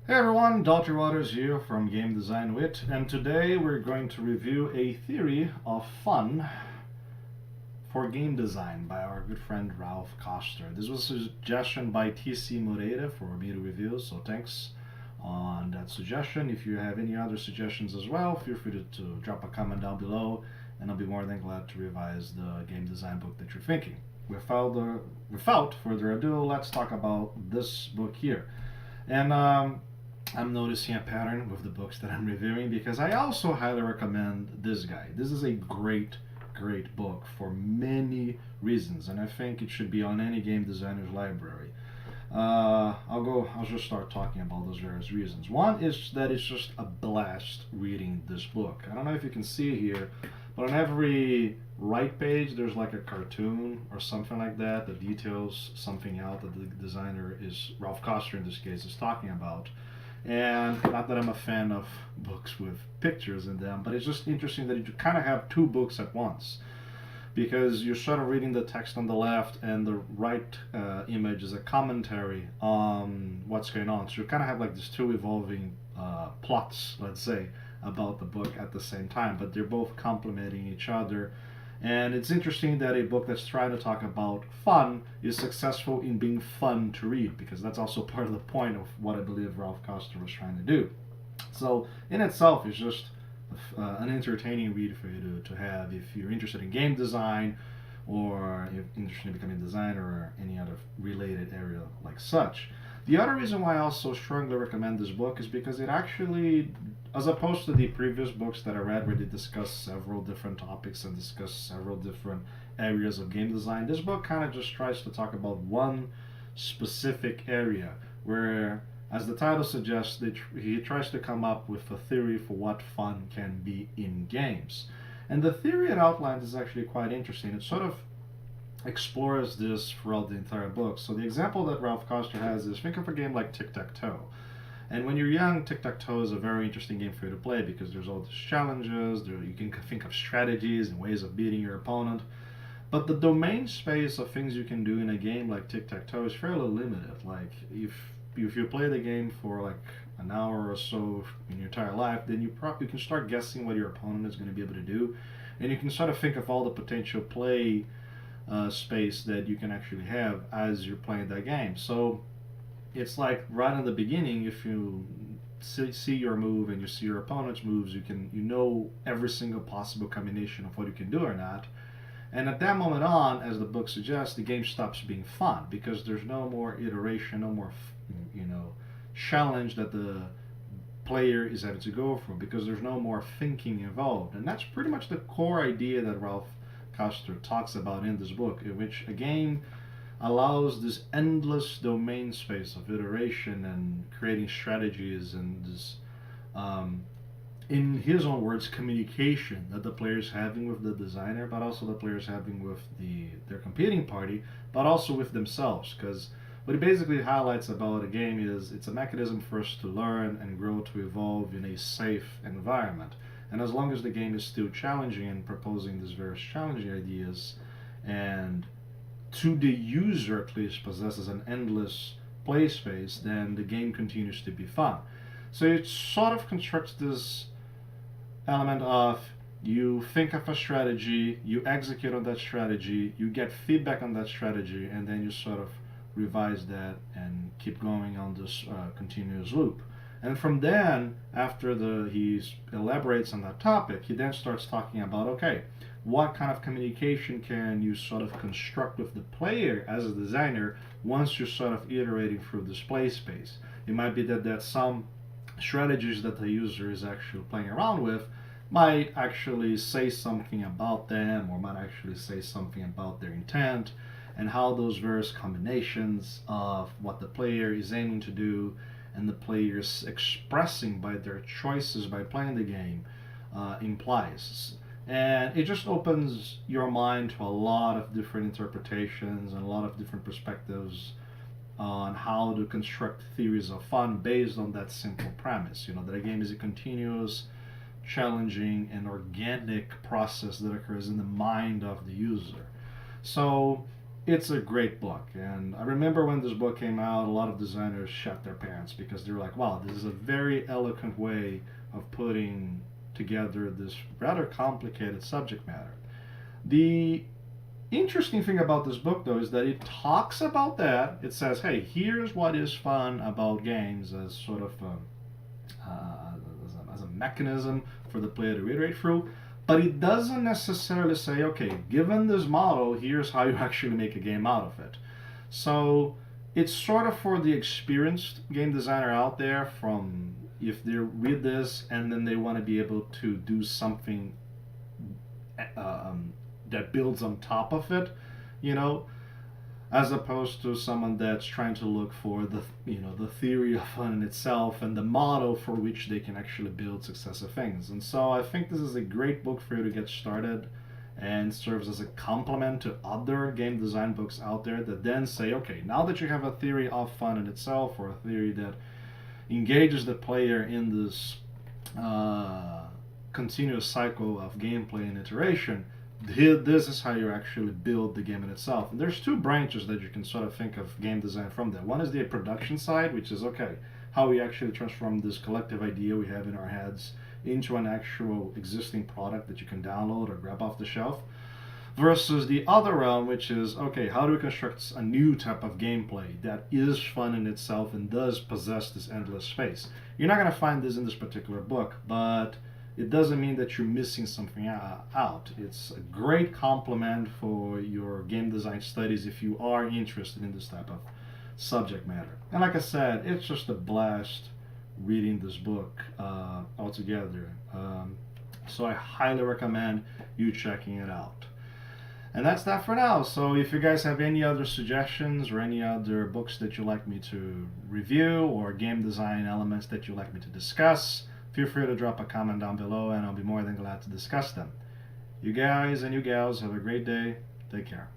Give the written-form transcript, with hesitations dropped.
Hey everyone, Dr. Waters here from Game Design Wit, and today we're going to review a theory of fun for game design by our good friend Raph Koster. This was a suggestion by TC Moreira for me to review, so thanks on that suggestion. If you have any other suggestions as well, feel free to drop a comment down below, and I'll be more than glad to revise the game design book that you're thinking. Without further ado, let's talk about this book here. And I'm noticing a pattern with the books that I'm reviewing because I also highly recommend this guy. This is a great, great book for many reasons, and I think it should be on any game designer's library. I'll just start talking about those various reasons. One is that it's just a blast reading this book. I don't know if you can see here, but on every right page there's like a cartoon or something like that that details something out that the designer is, Raph Koster in this case, is talking about. And not that I'm a fan of books with pictures in them, but it's just interesting that you kind of have two books at once, because you're sort of reading the text on the left and the right image is a commentary on what's going on. So you kind of have like these two evolving plots, let's say, about the book at the same time, but they're both complementing each other. And it's interesting that a book that's trying to talk about fun is successful in being fun to read, because that's also part of the point of what I believe Raph Koster was trying to do. So in itself, it's just an entertaining read for you to have if you're interested in game design, or you're interested in becoming a designer, or any other related area like such. The other reason why I also strongly recommend this book is because it actually, as opposed to the previous books that I read where they discuss several different topics and discuss several different areas of game design, this book kind of just tries to talk about one specific area where, as the title suggests, he tries to come up with a theory for what fun can be in games. And the theory it outlines is actually quite interesting. It sort of explores this throughout the entire book. So the example that Raph Koster has is, think of a game like tic-tac-toe. And when you're young, tic-tac-toe is a very interesting game for you to play because there's all these challenges, you can think of strategies and ways of beating your opponent. But the domain space of things you can do in a game like tic-tac-toe is fairly limited. Like, if you play the game for like an hour or so in your entire life, then you can start guessing what your opponent is going to be able to do, and you can sort of think of all the potential play space that you can actually have as you're playing that game. So it's like right in the beginning, if you see your move and you see your opponent's moves, you know every single possible combination of what you can do or not. And at that moment on, as the book suggests, the game stops being fun because there's no more iteration, no more challenge that the player is having to go through, because there's no more thinking involved. And that's pretty much the core idea that Raph Koster talks about in this book, in which a game allows this endless domain space of iteration and creating strategies, and this, in his own words, communication that the player's having with the designer, but also the player's having with their competing party, but also with themselves. Because what he basically highlights about a game is it's a mechanism for us to learn and grow, to evolve in a safe environment. And as long as the game is still challenging and proposing these various challenging ideas, and to the user at least possesses an endless play space, then the game continues to be fun. So it sort of constructs this element of, you think of a strategy, you execute on that strategy, you get feedback on that strategy, and then you sort of revise that and keep going on this continuous loop. And from then, after he elaborates on that topic, he then starts talking about, okay, what kind of communication can you sort of construct with the player as a designer once you're sort of iterating through this play space. It might be that some strategies that the user is actually playing around with might actually say something about them, or might actually say something about their intent, and how those various combinations of what the player is aiming to do and the players expressing by their choices by playing the game implies. And it just opens your mind to a lot of different interpretations and a lot of different perspectives on how to construct theories of fun based on that simple premise. That a game is a continuous, challenging, and organic process that occurs in the mind of the user. So it's a great book. And I remember when this book came out, a lot of designers shut their pants because they were like, wow, this is a very eloquent way of putting together this rather complicated subject matter. The interesting thing about this book, though, is that it talks about that. It says, hey, here's what is fun about games as sort of as a mechanism for the player to iterate through. But it doesn't necessarily say, okay, given this model, here's how you actually make a game out of it. So it's sort of for the experienced game designer out there, from if they read this and then they want to be able to do something that builds on top of it, you know, as opposed to someone that's trying to look for the the theory of fun in itself and the model for which they can actually build successive things. And so I think this is a great book for you to get started, and serves as a complement to other game design books out there that then say, okay, now that you have a theory of fun in itself, or a theory that engages the player in this continuous cycle of gameplay and iteration, this is how you actually build the game in itself. And there's two branches that you can sort of think of game design from that. One is the production side, which is, okay, how we actually transform this collective idea we have in our heads into an actual existing product that you can download or grab off the shelf. Versus the other realm, which is, okay, how do we construct a new type of gameplay that is fun in itself and does possess this endless space? You're not going to find this in this particular book, but it doesn't mean that you're missing something out. It's a great complement for your game design studies if you are interested in this type of subject matter. And like I said, it's just a blast reading this book altogether. So I highly recommend you checking it out. And that's that for now. So if you guys have any other suggestions or any other books that you'd like me to review, or game design elements that you'd like me to discuss, feel free to drop a comment down below and I'll be more than glad to discuss them. You guys and you gals have a great day. Take care.